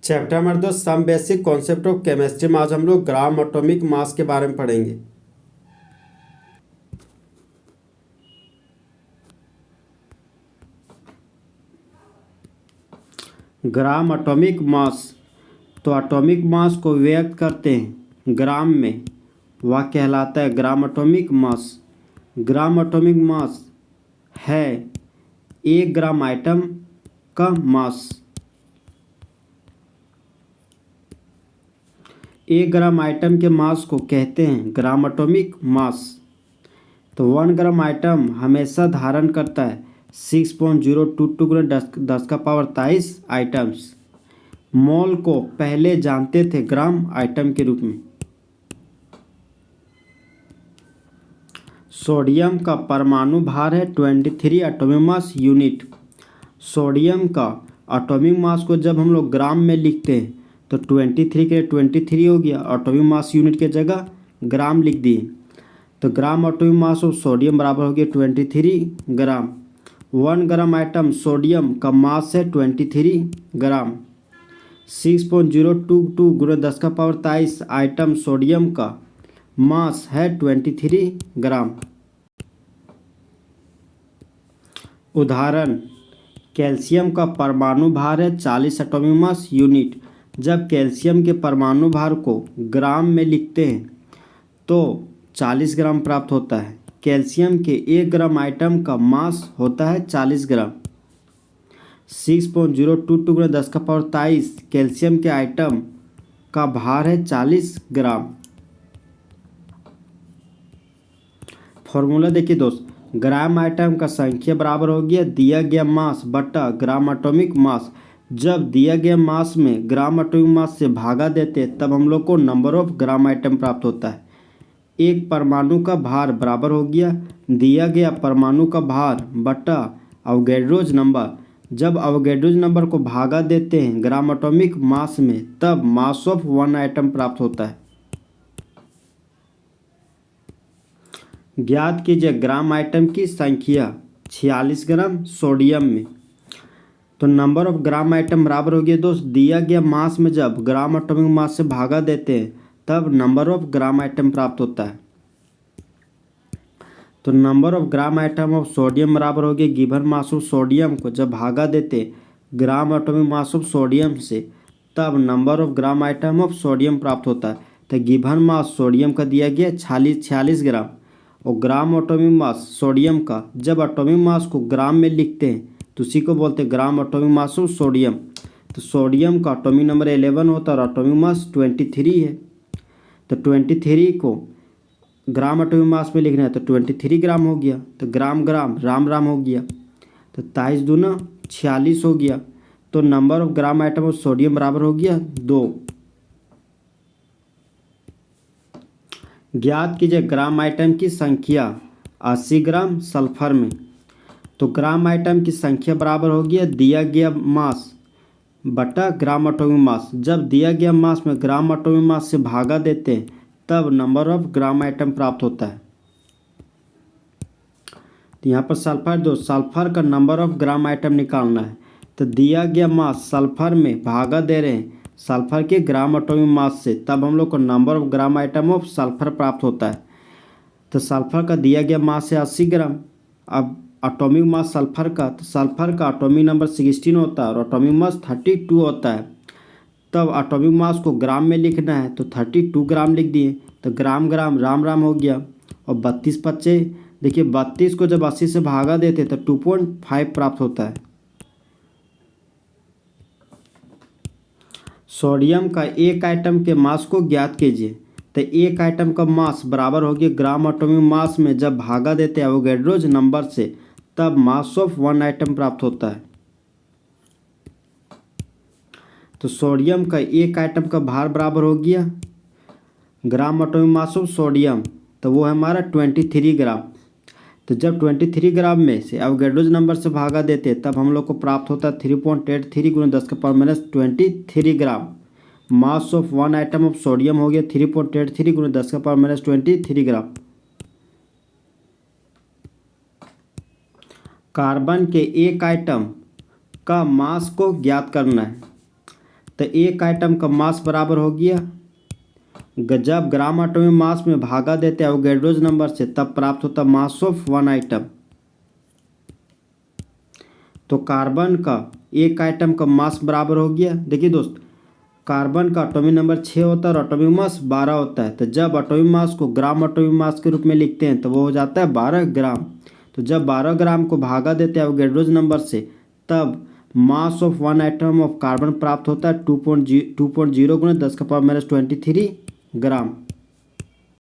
Chapter number 2 some basic concept of chemistry में आज हम लोग ग्राम एटॉमिक मास के बारे में पढ़ेंगे। ग्राम एटॉमिक मास, तो एटॉमिक मास को व्यक्त करते हैं ग्राम में, वह कहलाता है gram atomic mass. Gram atomic mass है 1 ग्राम आइटम का मास। 1 ग्राम आइटम के मास को कहते हैं ग्राम एटॉमिक मास। तो 1 ग्राम आइटम हमेशा धारण करता है 6.022 × 10⁻23 आइटम्स। मोल को पहले जानते थे ग्राम आइटम के रूप में। सोडियम का परमाणु भार है 23 एटॉमिक मास यूनिट। सोडियम का एटॉमिक मास को जब हम लोग ग्राम में लिखते हैं तो 23 के 23 हो गया, एटॉमिक मास यूनिट के जगह ग्राम लिख दिए। तो gram atomic mass of sodium बराबर हो गया 23 ग्राम। 1 ग्राम आइटम सोडियम का मास है 23 ग्राम। 6.022 × 10⁻23 आइटम सोडियम का मास है 23 ग्राम। उदाहरण, कैल्शियम का परमाणु भार है 40 एटॉमिक मास यूनिट। जब कैल्शियम के परमाणु भार को ग्राम में लिखते हैं तो 40 ग्राम प्राप्त होता है। कैल्शियम के 1 ग्राम आइटम का मास होता है 40 ग्राम। 6.022 × 10⁻23 कैल्शियम के आइटम का भार है 40 ग्राम। फॉर्मूला देखिए दोस्त, ग्राम आइटम का संख्या बराबर हो गया दिया गया मास बटा ग्राम एटॉमिक मास। जब दिया गया मास में ग्राम एटॉमिक मास से भागा देते तब हम लोग को नंबर ऑफ ग्राम आइटम प्राप्त होता है। एक परमाणु का भार बराबर हो गया दिया गया परमाणु का भार बटा अवोगैड्रोज नंबर। जब अवोगैड्रोज नंबर को भागा देते हैं ग्राम एटॉमिक मास में तब मास ऑफ 1 आइटम प्राप्त होता है। ज्ञात कीजिए ग्राम आइटम की संख्या 46 ग्राम सोडियम में। तो नंबर ऑफ ग्राम आइटम बराबर हो गया दोस्त दिया गया मास में जब ग्राम एटॉमिक मास से भागा देते हैं तब नंबर ऑफ ग्राम आइटम प्राप्त होता है। तो number of gram item of sodium बराबर हो गया गिवन मास ऑफ सोडियम को जब भागा देते gram atomic mass of sodium से तब number of gram item of sodium प्राप्त होता है। तो गिवन मास सोडियम का दिया गया 46 ग्राम और ग्राम एटॉमिक मास सोडियम का जब एटॉमिक मास को ग्राम में लिखते हैं तो उसी को बोलते हैं gram atomic mass of sodium. तो सोडियम का एटॉमिक नंबर 11 होता है और एटॉमिक मास 23 है। तो 23 को ग्राम एटॉमिक मास में लिखना है तो 23 ग्राम हो गया। तो ग्राम ग्राम राम राम हो गया तो 23 दूना 46 हो गया। तो number of gram item of sodium बराबर हो गया 2। ज्ञात कीजिए ग्राम आइटम की संख्या 80 ग्राम सल्फर में। तो ग्राम आइटम की संख्या बराबर हो गया दिया गया मास बटा ग्राम एटॉमिक मास। जब दिया गया मास में ग्राम एटॉमिक मास से भागा देते हैं तब नंबर ऑफ ग्राम आइटम प्राप्त होता है। तो यहाँ पर सल्फर का नंबर ऑफ ग्राम आइटम निकालना है। तो दिया गया मास सल्फर में भागा दे रहे हैं सल्फर के ग्राम एटॉमिक मास से तब हम लोग को number of gram item of sulphur प्राप्त होता है। तो सल्फर का दिया गया मास है 80 ग्राम। अब एटॉमिक मास सल्फर का, तो सल्फर का एटॉमिक नंबर 16 होता है और एटॉमिक मास 32 होता है। तब एटॉमिक मास को ग्राम में लिखना है तो 32 ग्राम लिख दिए। तो ग्राम ग्राम राम राम हो गया और 32 बच्चे देखिए 32 को जब 80 से भागा देते तो 2.5 प्राप्त होता है। सोडियम का एक आइटम के मास को ज्ञात कीजिए। तो एक आइटम का मास बराबर हो गया ग्राम एटॉमिक मास में जब भागा देते हैं अवोगैड्रोज नंबर से तब मास ऑफ 1 आइटम प्राप्त होता है। तो सोडियम का एक आइटम का भार बराबर हो गया gram atomic mass of sodium, तो वो है हमारा 23 ग्राम। तो जब 23 ग्राम में से अवोगैड्रोज नंबर से भागा देते तब हम लोग को प्राप्त होता है 3.83 × 10⁻23 gram. Mass of 1 atom of sodium हो गया 3.83 × 10⁻23 ग्राम। कार्बन के एक आइटम का मास को ज्ञात करना है। तो एक आइटम का मास बराबर हो गया, जब ग्राम एटॉमिक मास में भागा देते हैं एवोगैड्रोज नंबर से तब प्राप्त होता मास ऑफ वन आइटम। तो कार्बन का एक आइटम का मास बराबर हो गया, देखिए दोस्त कार्बन का एटॉमिक नंबर 6 होता है और एटॉमिक मास 12 होता है। तो जब एटॉमिक मास को ग्राम एटॉमिक मास के रूप में लिखते हैं तो वो हो जाता है 12 ग्राम। तो जब 12 ग्राम को भागा देते हैं एवोगैड्रोज नंबर से तब mass of one item of carbon प्राप्त होता है 2.0 गुणा 10⁻⁻23 ग्राम।